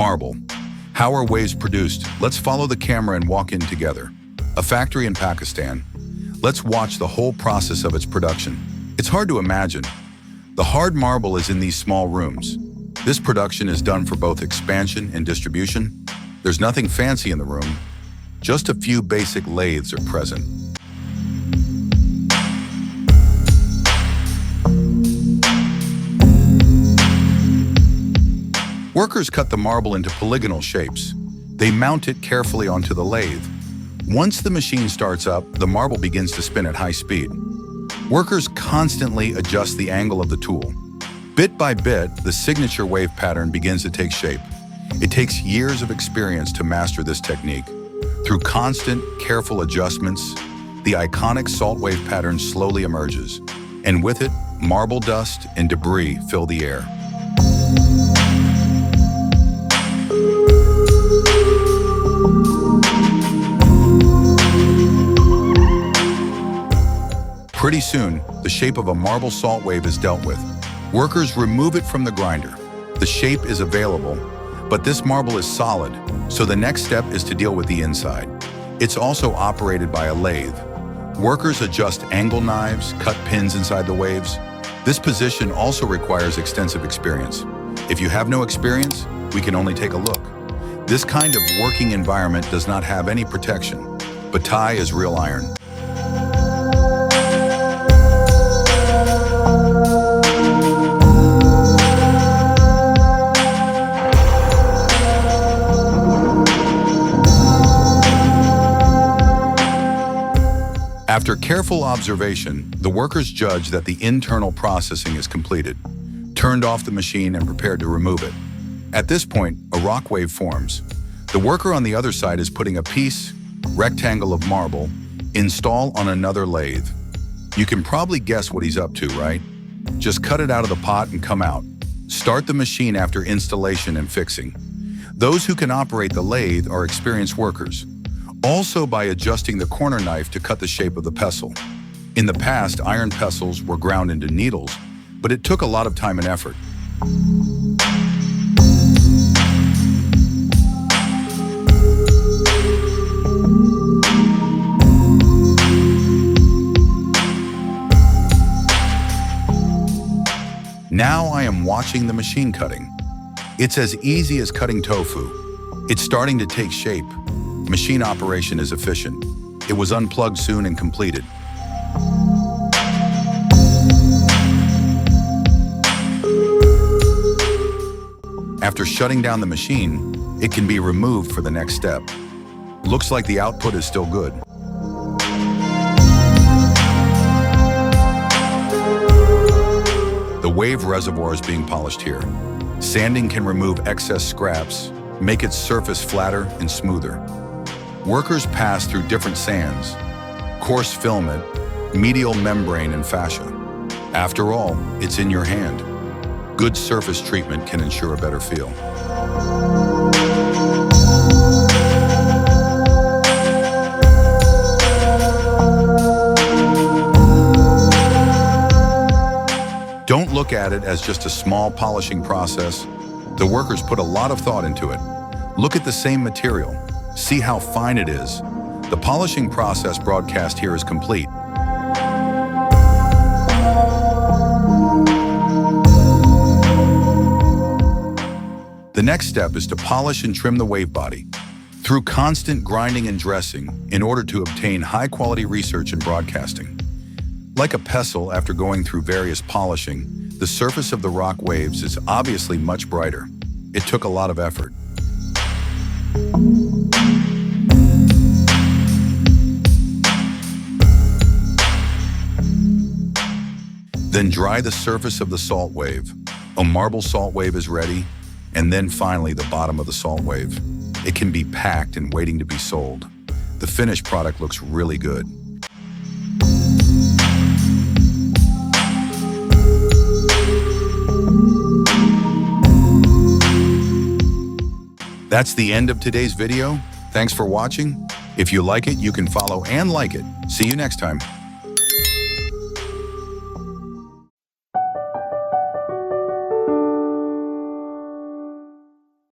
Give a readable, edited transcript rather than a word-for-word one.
Marble. How are waves produced? Let's follow the camera and walk in together. A factory in Pakistan. Let's watch the whole process of its production. It's hard to imagine. The hard marble is in these small rooms. This production is done for both expansion and distribution. There's nothing fancy in the room. Just a few basic lathes are present. Workers cut the marble into polygonal shapes. They mount it carefully onto the lathe. Once the machine starts up, the marble begins to spin at high speed. Workers constantly adjust the angle of the tool. Bit by bit, the signature wave pattern begins to take shape. It takes years of experience to master this technique. Through constant, careful adjustments, the iconic salt wave pattern slowly emerges, and with it, marble dust and debris fill the air. Pretty soon, the shape of a marble salt wave is dealt with. Workers remove it from the grinder. The shape is available, but this marble is solid, so the next step is to deal with the inside. It's also operated by a lathe. Workers adjust angle knives, cut pins inside the waves. This position also requires extensive experience. If you have no experience, we can only take a look. This kind of working environment does not have any protection, but tie is real iron. After careful observation, the workers judge that the internal processing is completed, turned off the machine and prepared to remove it. At this point, a rock wave forms. The worker on the other side is putting a rectangle of marble, install on another lathe. You can probably guess what he's up to, right? Just cut it out of the pot and come out. Start the machine after installation and fixing. Those who can operate the lathe are experienced workers. Also by adjusting the corner knife to cut the shape of the pestle. In the past, iron pestles were ground into needles, but it took a lot of time and effort. Now I am watching the machine cutting. It's as easy as cutting tofu. It's starting to take shape. Machine operation is efficient. It was unplugged soon and completed. After shutting down the machine, it can be removed for the next step. Looks like the output is still good. The wave reservoir is being polished here. Sanding can remove excess scraps, make its surface flatter and smoother. Workers pass through different sands, coarse filament, medial membrane, and fascia. After all, it's in your hand. Good surface treatment can ensure a better feel. Don't look at it as just a small polishing process. The workers put a lot of thought into it. Look at the same material. See how fine it is. The polishing process broadcast here is complete. The next step is to polish and trim the wave body through constant grinding and dressing in order to obtain high-quality research and broadcasting. Like a pestle, after going through various polishing, the surface of the rock waves is obviously much brighter. It took a lot of effort. Then dry the surface of the salt wave. A marble salt wave is ready, and then finally the bottom of the salt wave. It can be packed and waiting to be sold. The finished product looks really good. That's the end of today's video. Thanks for watching. If you like it, you can follow and like it. See you next time.